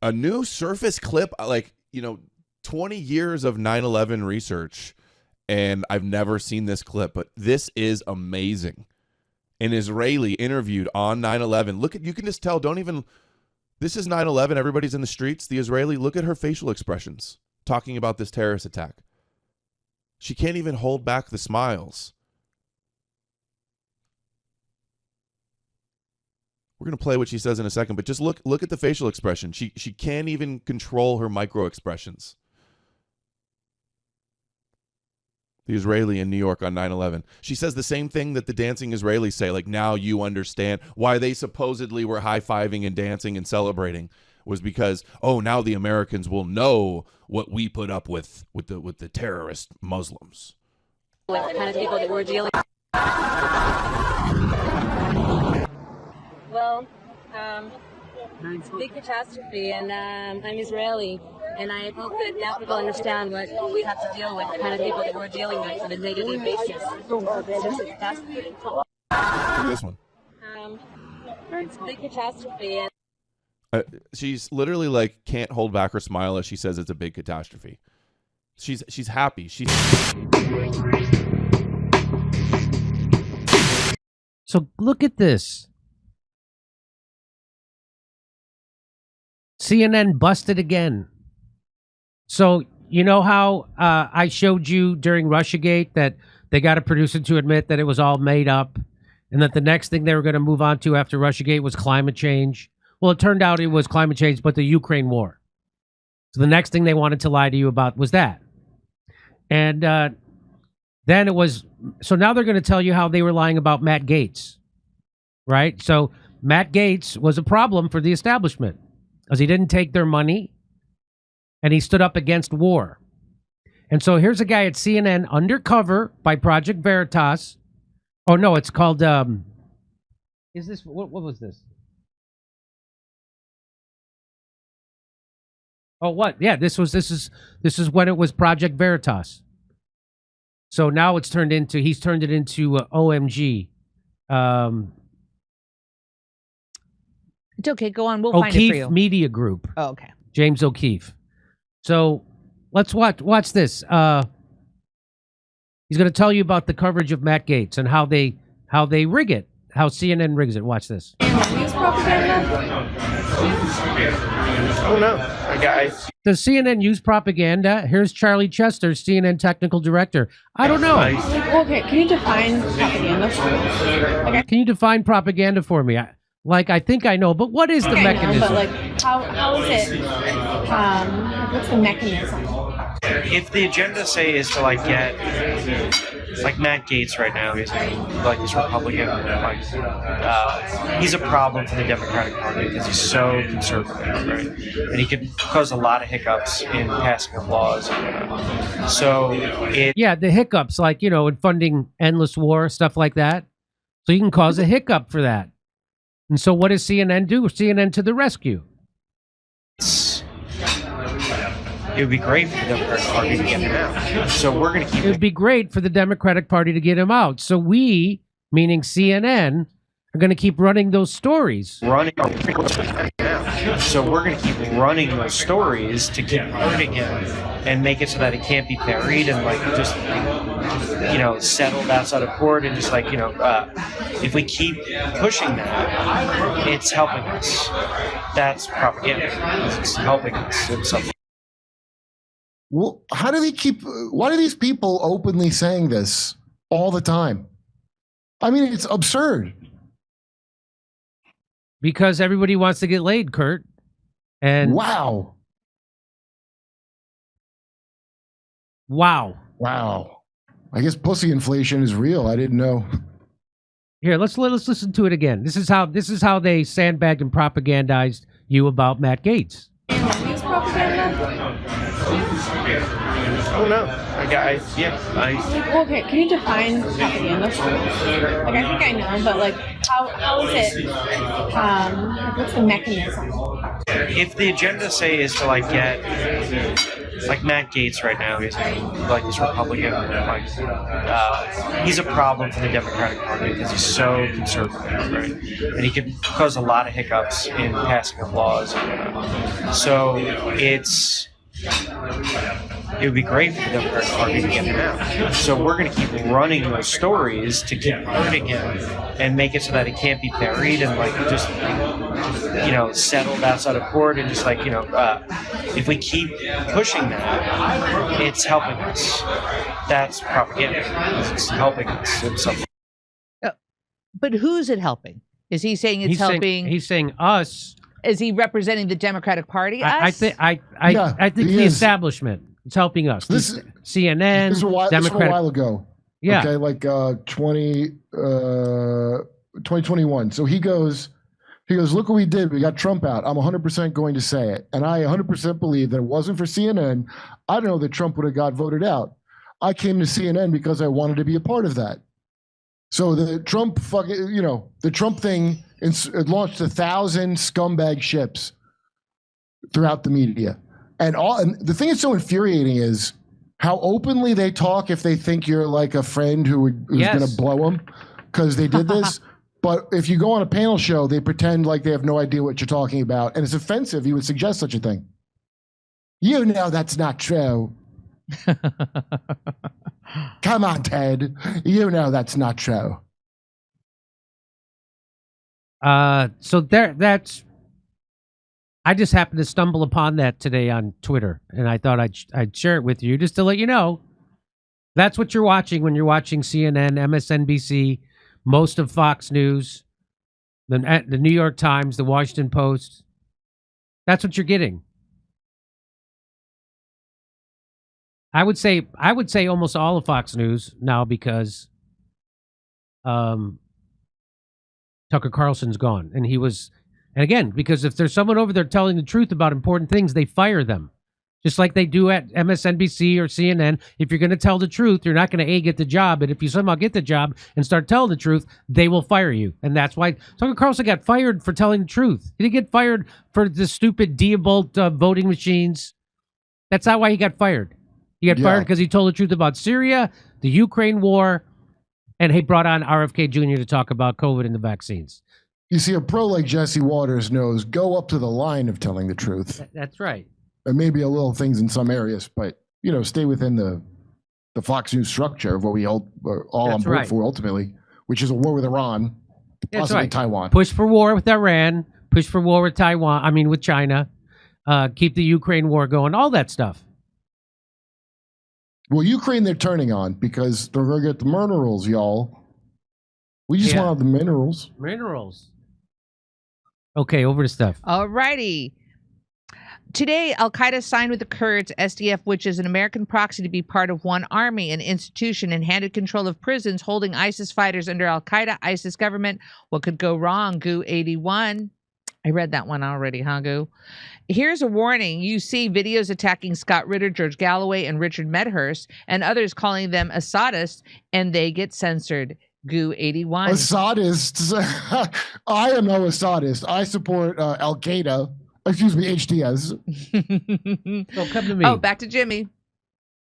A new surface clip, like, 20 years of 9/11 research, and I've never seen this clip, but this is amazing. An Israeli interviewed on 9/11. Look at, you can just tell, this is 9/11, everybody's in the streets. The Israeli, look at her facial expressions talking about this terrorist attack. She can't even hold back the smiles. We're going to play what she says in a second, but just look at the facial expression. She can't even control her micro expressions. The Israeli in New York on 9/11. She says the same thing that the dancing Israelis say, like, now you understand why they supposedly were high-fiving and dancing and celebrating, was because, oh, now the Americans will know what we put up with the terrorist Muslims. Like the kind of people that we're dealing with. Well, it's a big catastrophe, and I'm Israeli, and I hope that now people understand what we have to deal with, the kind of people that we're dealing with on a day-to-day basis. It's just a catastrophe. Look at this one. It's a big catastrophe. She's literally like can't hold back her smile as she says it's a big catastrophe. She's happy. So look at this. CNN busted again. So you know how I showed you during Russiagate that they got a producer to admit that it was all made up, and that the next thing they were going to move on to after Russiagate was climate change. Well, it turned out it was climate change, but the Ukraine war. So the next thing they wanted to lie to you about was that. And then it was, so now they're going to tell you how they were lying about Matt Gaetz, right? So Matt Gaetz was a problem for the establishment because he didn't take their money and he stood up against war. And so here's a guy at CNN, undercover by Project Veritas. Oh, no, it's called, is this, what was this? Oh, what? Yeah, this is when it was Project Veritas. So now he's turned it into OMG. It's okay. Go on. We'll find it for you. O'Keefe Media Group. Oh, okay. James O'Keefe. So let's watch this. He's going to tell you about the coverage of Matt Gaetz and how they rig it, how CNN rigs it. Watch this. News propaganda? Oh no. Does CNN use propaganda? Here's Charlie Chester, CNN technical director. I don't know. Okay, can you define propaganda for me? Okay. Can you define propaganda for me? I think I know, but what is the mechanism? But like, how is it? What's the mechanism? If the agenda, say, is to get like Matt Gaetz right now, he's like this Republican, he's a problem for the Democratic Party because he's so conservative, right? And he could cause a lot of hiccups in passing of laws. Yeah, the hiccups, in funding endless war, stuff like that. So you can cause a hiccup for that. And so what does CNN do? CNN to the rescue. It would be great for the Democratic Party to get him out. So we're going to keep. It would be great for the Democratic Party to get him out. So we, meaning CNN, are going to keep running those stories. So we're going to keep running those stories to keep hurting him and make it so that it can't be buried and just settled outside of court and just if we keep pushing that, it's helping us. That's propaganda. It's helping us in something. Well, why are these people openly saying this all the time? I mean, it's absurd. Because everybody wants to get laid, Kurt. And Wow. I guess pussy inflation is real. I didn't know. Here, let's listen to it again. This is how they sandbagged and propagandized you about Matt Gaetz. News propaganda? Oh no. Okay, can you define propaganda for me? I think I know, but how is it? What's the mechanism? If the agenda, say, is to like Matt Gaetz right now, he's like this Republican, like he's a problem for the Democratic Party because he's so conservative, right? And he can cause a lot of hiccups in passing of laws. So it would be great for the Democratic Party to get him out. So we're going to keep running those stories to keep hurting him and make it so that it can't be buried and like just settled outside of court and just like if we keep pushing that, it's helping us. That's propaganda. It's helping us in some way. But who's it helping? Is he saying it's helping? He's saying us. Is he representing the Democratic Party? I think the establishment is helping us. CNN, this was a while ago. Yeah. Okay, like 2021. So he goes, look what we did. We got Trump out. I'm 100% going to say it. And I 100% believe that it wasn't for CNN. I don't know that Trump would have got voted out. I came to CNN because I wanted to be a part of that. So the Trump the Trump thing, it launched 1,000 scumbag ships throughout the media. And the thing that's so infuriating is how openly they talk if they think you're like a friend who's going to blow them because they did this. But if you go on a panel show, they pretend like they have no idea what you're talking about. And it's offensive. You would suggest such a thing. You know that's not true. Come on, Ted. You know that's not true. So that's. I just happened to stumble upon that today on Twitter, and I thought I'd share it with you just to let you know. That's what you're watching when you're watching CNN, MSNBC, most of Fox News, the New York Times, the Washington Post. That's what you're getting. I would say almost all of Fox News now because Tucker Carlson's gone, and he was. And again, because if there's someone over there telling the truth about important things, they fire them. Just like they do at MSNBC or CNN. If you're going to tell the truth, you're not going to get the job. But if you somehow get the job and start telling the truth, they will fire you. And that's why Tucker Carlson got fired for telling the truth. He didn't get fired for the stupid Diebold voting machines. That's not why he got fired. He got fired because he told the truth about Syria, the Ukraine war, and he brought on RFK Jr. to talk about COVID and the vaccines. You see, a pro like Jesse Waters knows go up to the line of telling the truth. That's right. And maybe a little things in some areas, but stay within the Fox News structure of what we all on board for ultimately, which is a war with Iran, possibly Taiwan. Push for war with Iran. Push for war with Taiwan. I mean, with China. Keep the Ukraine war going. All that stuff. Well, Ukraine they're turning on because they're going to get the minerals, y'all. We just want the minerals. Minerals. Okay, over to stuff. All righty. Today, Al-Qaeda signed with the Kurds, SDF, which is an American proxy to be part of one army, an institution, and handed control of prisons holding ISIS fighters under Al-Qaeda, ISIS government. What could go wrong? Goo 81. I read that one already, huh, Goo? Here's a warning. You see videos attacking Scott Ritter, George Galloway, and Richard Medhurst, and others calling them Assadists, and they get censored. Goo 81. Assadists. I am no Assadist. I support Al Qaeda. Excuse me, HTS. Oh, come to me. Oh, back to Jimmy.